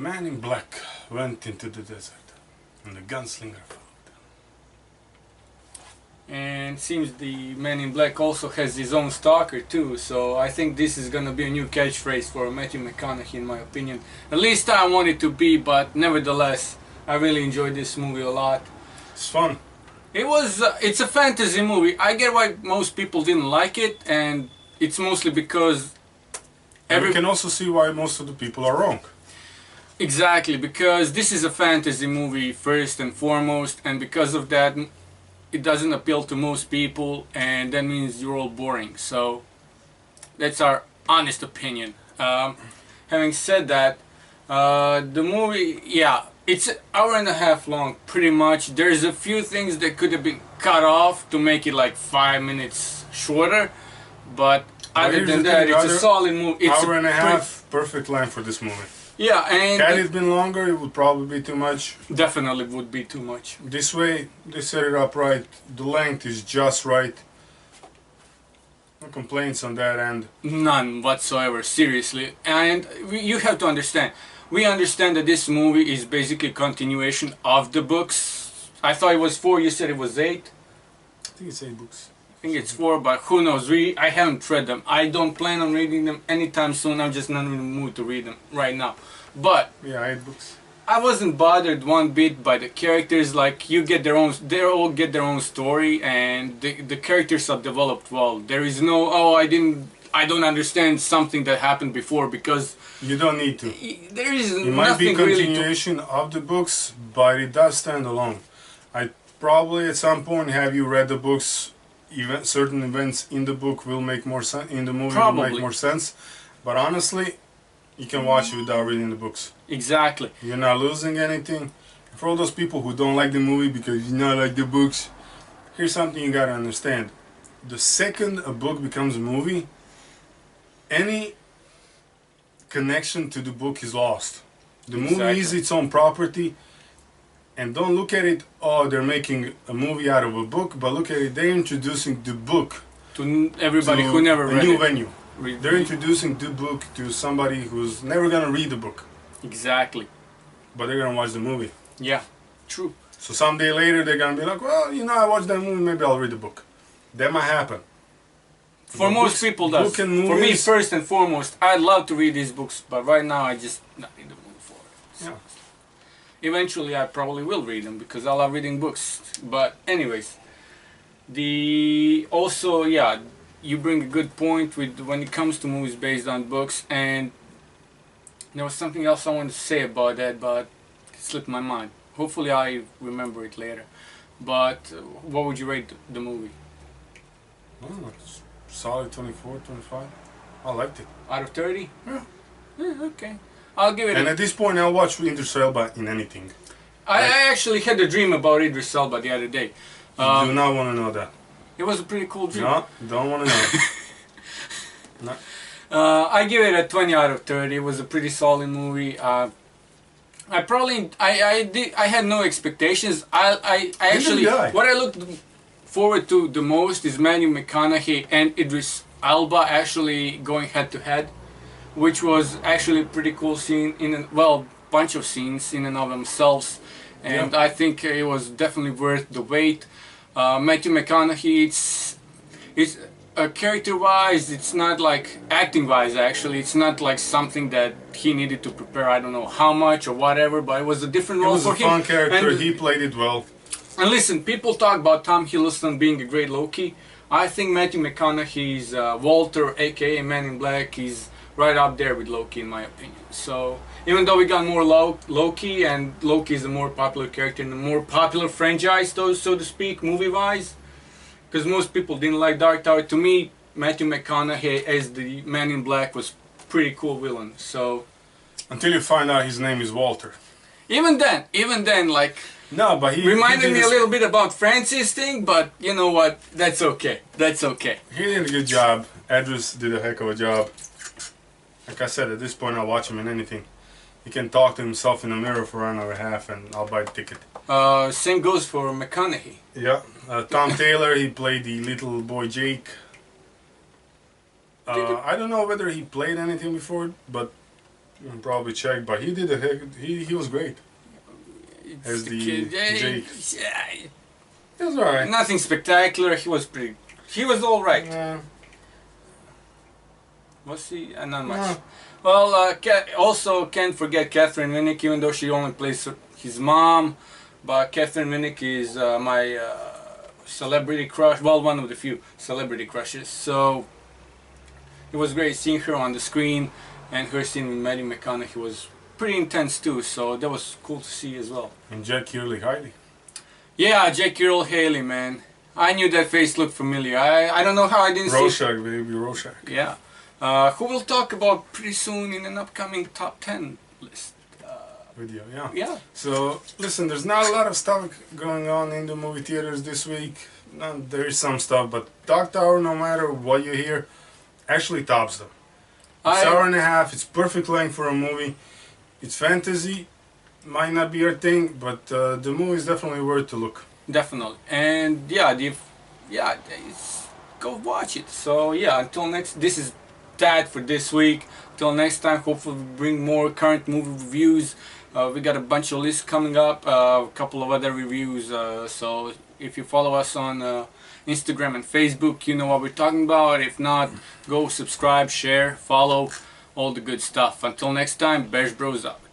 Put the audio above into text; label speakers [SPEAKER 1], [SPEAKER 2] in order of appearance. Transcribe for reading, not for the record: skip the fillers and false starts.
[SPEAKER 1] man in black went into the desert, and the gunslinger followed.
[SPEAKER 2] And seems the man in black also has his own stalker too, so I think this is gonna be a new catchphrase for Matthew McConaughey in my opinion. At least I want it to be, but nevertheless, I really enjoyed this movie a lot.
[SPEAKER 1] It's fun.
[SPEAKER 2] It's a fantasy movie. I get why most people didn't like it, and it's mostly because
[SPEAKER 1] And we can also see why most of the people are wrong.
[SPEAKER 2] Exactly, because this is a fantasy movie first and foremost, and because of that it doesn't appeal to most people, and that means you're all boring. So that's our honest opinion. Having said that, the movie, yeah, it's an hour and a half long pretty much. There's a few things that could have been cut off to make it like 5 minutes shorter, but other than that, it's a solid movie. It's
[SPEAKER 1] hour and a half, perfect length for this movie.
[SPEAKER 2] Yeah, and
[SPEAKER 1] had it been longer, it would probably be too much.
[SPEAKER 2] Definitely would be too much.
[SPEAKER 1] This way, they set it up right. The length is just right. No complaints on that end.
[SPEAKER 2] None whatsoever, seriously. And you have to understand. We understand that this movie is basically a continuation of the books. I thought it was 4, you said it was 8?
[SPEAKER 1] I think it's 8 books.
[SPEAKER 2] I think it's 4, but who knows? I haven't read them. I don't plan on reading them anytime soon. I'm just not in the mood to read them right now. But
[SPEAKER 1] yeah, 8 books.
[SPEAKER 2] I wasn't bothered one bit by the characters. Like, you get their own, they all get their own story, and the characters are developed well. There is no, oh, I don't understand something that happened before, because
[SPEAKER 1] you don't need to.
[SPEAKER 2] There is
[SPEAKER 1] it might be continuation of the books, but it does stand alone. I probably at some point have you read the books. Certain events in the book will make more sense, in the movie will make more sense, but honestly, you can watch it without reading the books.
[SPEAKER 2] Exactly.
[SPEAKER 1] You're not losing anything. For all those people who don't like the movie because you not like the books, here's something you gotta understand. The second a book becomes a movie, any connection to the book is lost. The movie is its own property. And don't look at it, oh, they're making a movie out of a book, but look at it, they're introducing the book
[SPEAKER 2] to everybody who never read it.
[SPEAKER 1] A new venue. They're introducing the book to somebody who's never gonna read the book.
[SPEAKER 2] Exactly.
[SPEAKER 1] But they're gonna watch the movie.
[SPEAKER 2] Yeah, true.
[SPEAKER 1] So someday later they're gonna be like, well, you know, I watched that movie, maybe I'll read the book. That might happen.
[SPEAKER 2] For most people, does. For me, first and foremost, I'd love to read these books, but right now I just not in the mood for it. So.
[SPEAKER 1] Yeah.
[SPEAKER 2] Eventually I probably will read them because I love reading books. But anyways, also, yeah, you bring a good point with when it comes to movies based on books, and there was something else I wanted to say about that, but it slipped my mind. Hopefully I remember it later. But what would you rate the movie?
[SPEAKER 1] Oh, it's solid 24, 25. I liked it.
[SPEAKER 2] Out of 30?
[SPEAKER 1] Yeah.
[SPEAKER 2] Okay. I'll give it.
[SPEAKER 1] And at this point, I'll watch Idris Elba in anything.
[SPEAKER 2] I actually had a dream about Idris Elba the other day.
[SPEAKER 1] You do not want to know that.
[SPEAKER 2] It was a pretty cool dream.
[SPEAKER 1] No, don't want to know. No.
[SPEAKER 2] I give it a 20 out of 30. It was a pretty solid movie. I had no expectations. I actually, what I looked forward to the most is Matthew McConaughey and Idris Elba actually going head to head, which was actually a pretty cool scene bunch of scenes in and of themselves, and I think it was definitely worth the wait. Matthew McConaughey, it's character-wise, it's not like acting-wise. Actually, it's not like something that he needed to prepare. I don't know how much or whatever, but it was a different role for him.
[SPEAKER 1] It was a fun character. He played it well.
[SPEAKER 2] And listen, people talk about Tom Hiddleston being a great Loki. I think Matthew McConaughey's Walter, aka Man in Black, is right up there with Loki in my opinion. So even though we got more Loki, and Loki is a more popular character in a more popular franchise, so to speak, movie-wise, because most people didn't like Dark Tower. To me, Matthew McConaughey as the Man in Black was pretty cool villain. So
[SPEAKER 1] until you find out his name is Walter.
[SPEAKER 2] Even then, like.
[SPEAKER 1] No, but he
[SPEAKER 2] reminded me a little bit about Francis thing, but you know what? That's okay. That's okay.
[SPEAKER 1] He did a good job. Idris did a heck of a job. Like I said, at this point I'll watch him in anything. He can talk to himself in the mirror for an hour and a half and I'll buy the ticket.
[SPEAKER 2] Same goes for McConaughey.
[SPEAKER 1] Yeah. Tom Taylor, he played the little boy Jake. I don't know whether he played anything before, but Probably check, but he did a heck. He was great as the
[SPEAKER 2] kid.
[SPEAKER 1] Jake.
[SPEAKER 2] Yeah,
[SPEAKER 1] He was alright.
[SPEAKER 2] nothing spectacular. He was pretty. He was all right.
[SPEAKER 1] Yeah.
[SPEAKER 2] Was he? Not much. Well, also can't forget Catherine Winnick, even though she only plays his mom. But Catherine Winnick is my celebrity crush. Well, one of the few celebrity crushes. So it was great seeing her on the screen, and her scene with Matthew McConaughey was pretty intense too. So that was cool to see as well.
[SPEAKER 1] And Jake Haley.
[SPEAKER 2] Yeah, Jake Haley, man. I knew that face looked familiar. I don't know how I didn't see.
[SPEAKER 1] Rorschach, baby, Rorschach.
[SPEAKER 2] Yeah. Who we'll talk about pretty soon in an upcoming top 10 list.
[SPEAKER 1] Video, yeah.
[SPEAKER 2] Yeah.
[SPEAKER 1] So, listen, there's not a lot of stuff going on in the movie theaters this week. There is some stuff, but Dark Tower, no matter what you hear, actually tops them. It's an hour and a half, it's perfect length for a movie. It's fantasy, might not be your thing, but the movie is definitely worth to look.
[SPEAKER 2] Definitely. And yeah, go watch it. So yeah, until next, this is that for this week. Till next time, hopefully we bring more current movie reviews. We got a bunch of lists coming up, a couple of other reviews. So if you follow us on Instagram and Facebook, you know what we're talking about. If not, go subscribe, share, follow, all the good stuff. Until next time, Bears Bros out.